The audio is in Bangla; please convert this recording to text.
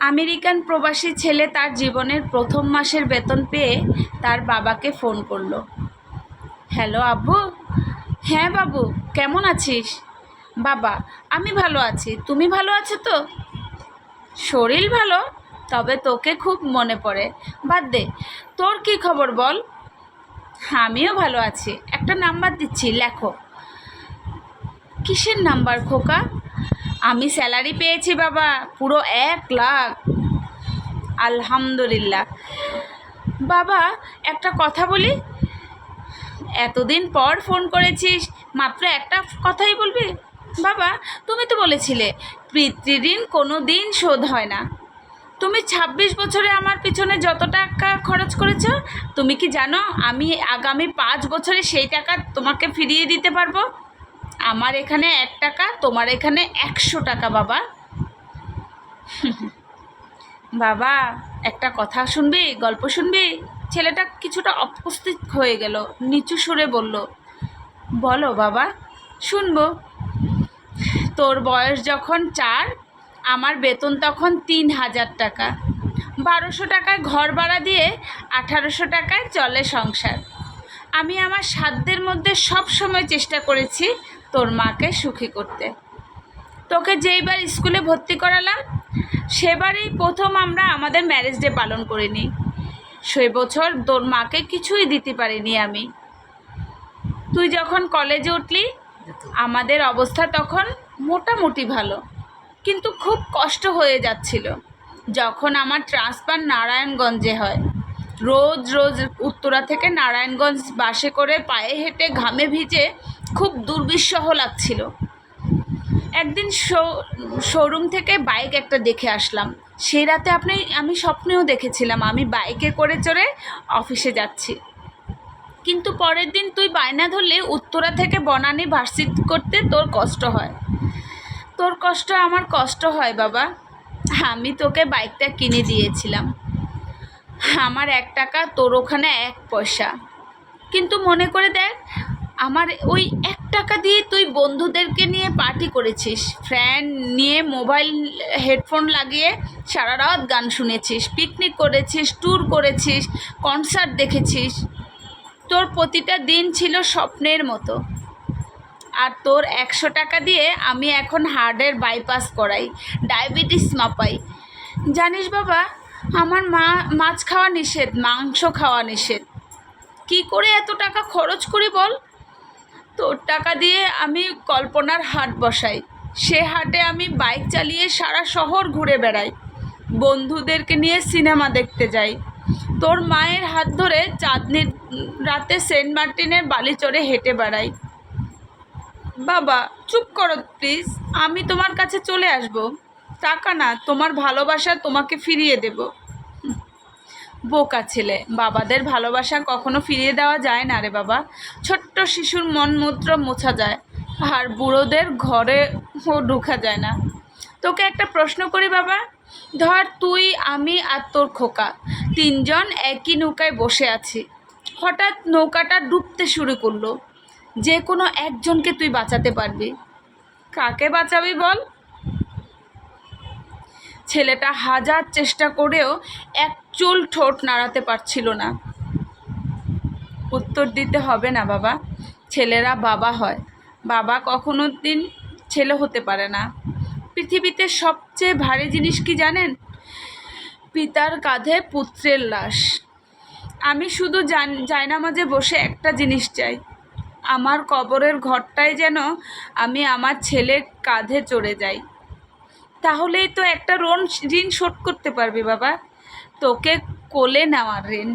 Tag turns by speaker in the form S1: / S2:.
S1: আমেরিকান প্রবাসী ছেলে তার জীবনের প্রথম মাসের বেতন পেয়ে তার বাবাকে ফোন করলো। হ্যালো আব্বু। হ্যাঁ বাবু, কেমন আছিস? বাবা, আমি ভালো আছি, তুমি ভালো আছো তো? শরীর ভালো, তবে তোকে খুব মনে পড়ে। বাদ দে, তোর কি খবর বল? আমিও ভালো আছি। একটা নাম্বার দিচ্ছি, লেখো। কিসের নাম্বার খোকা? আমি স্যালারি পেয়েছি বাবা, পুরো 1 লাখ। আলহামদুলিল্লাহ। বাবা, একটা কথা বলি। এতদিন পর ফোন করেছিস, মাত্র একটা কথাই বলবি? বাবা, তুমি তো বলেছিলে পিতৃঋণ কোনো দিন শোধ হয় না। তুমি 26 বছরে আমার পিছনে যত টাকা খরচ করেছো, তুমি কি জানো আমি আগামী 5 বছরে সেই টাকা তোমাকে ফিরিয়ে দিতে পারবো? আমার এখানে 1 টাকা, তোমার এখানে 100 টাকা বাবা। বাবা, একটা কথা শুনবি, গল্প শুনবি? ছেলেটা কিছুটা অপ্রস্তুত হয়ে গেল, নিচু সুরে বলল। বলো বাবা, শুনবো। তোর বয়স যখন 4, আমার বেতন তখন 3000 টাকা। 1200 টাকায় ঘর ভাড়া দিয়ে 1800 টাকায় চলে সংসার। আমি আমার সাধ্যের মধ্যে সব সময় চেষ্টা করেছি তোর মাকে সুখী করতে। তোকে যেইবার স্কুলে ভর্তি করালাম, সেবারই প্রথম আমরা আমাদের ম্যারেজ ডে পালন করিনি। সেই বছর তোর মাকে কিছুই দিতে পারিনি আমি। তুই যখন কলেজে উঠলি, আমাদের অবস্থা তখন মোটামুটি ভালো, কিন্তু খুব কষ্ট হয়ে যাচ্ছিল যখন আমার ট্রান্সফার নারায়ণগঞ্জে হয়। রোজ রোজ উত্তরা থেকে নারায়ণগঞ্জ বাসে করে পায়ে হেঁটে ঘামে ভিজে খুব দুর্বিষহ লাগছিল। একদিন শোরুম থেকে বাইক একটা দেখে আসলাম। সেই রাতে আমি স্বপ্নেও দেখেছিলাম আমি বাইকে করে চড়ে অফিসে যাচ্ছি। কিন্তু পরের দিন তুই বায়না ধরলে উত্তরা থেকে বনানী ভার্সিটি করতে তোর কষ্ট হয়। তোর কষ্ট আমার কষ্ট হয় বাবা। আমি তোকে বাইকটা কিনে দিয়েছিলাম। আমার 1 টাকা, তোর ওখানে 1 পয়সা। কিন্তু মনে করে দেখ, আমার ওই 1 টাকা দিয়ে তুই বন্ধুদেরকে নিয়ে পার্টি করেছিস, ফ্রেন্ড নিয়ে মোবাইল হেডফোন লাগিয়ে সারা রাত গান শুনেছিস, পিকনিক করেছিস, ট্যুর করেছিস, কনসার্ট দেখেছিস। তোর প্রতিটা দিন ছিল স্বপ্নের মতো। আর তোর 100 টাকা দিয়ে আমি এখন হার্টের বাইপাস করাই, ডায়াবেটিস মাপাই। জানিস বাবা, আমার মাছ খাওয়া নিষেধ, মাংস খাওয়া নিষেধ। কি করে এত টাকা খরচ করি বল? তোর টাকা দিয়ে আমি কল্পনার হাট বসাই। সে হাটে আমি বাইক চালিয়ে সারা শহর ঘুরে বেড়াই, বন্ধুদেরকে নিয়ে সিনেমা দেখতে যাই। তোর মায়ের হাত ধরে চাঁদনির রাতে সেন্ট মার্টিনের বালি চড়ে হেঁটে বেড়াই। বাবা, চুপ করো প্লিজ, আমি তোমার কাছে চলে আসব। টাকা না, তোমার ভালোবাসা তোমাকে ফিরিয়ে দেব। বোকা ছেলে, বাবাদের ভালোবাসা কখনো ফিরিয়ে দেওয়া যায় না রে বাবা। ছোট্ট শিশুর মনমূত্র মোছা যায়, আর বুড়োদের ঘরেও ঢোকা যায় না। তোকে একটা প্রশ্ন করি বাবা। ধর তুই, আমি আর তোর খোকা 3জন একই নৌকায় বসে আছি। হঠাৎ নৌকাটা ডুবতে শুরু করলো। যে কোনো একজনকে তুই বাঁচাতে পারবি, কাকে বাঁচাবি বল? ছেলেটা হাজার চেষ্টা করেও এক চুল ঠোঁট নাড়াতে পারছিল না। উত্তর দিতে হবে না বাবা, ছেলেরা বাবা হয়, বাবা কখনো দিন ছেলে হতে পারে না। পৃথিবীতে সবচেয়ে ভারী জিনিস কি জানেন? পিতার কাঁধে পুত্রের লাশ। আমি শুধু জায়নামাজে বসে একটা জিনিস চাই, আমার কবরের ঘরটায় যেন আমি আমার ছেলের কাঁধে চড়ে যাই। তাহলেই তো একটা ঋণ শোধ করতে পারবি বাবা, তোকে কোলে নেওয়ার ঋণ।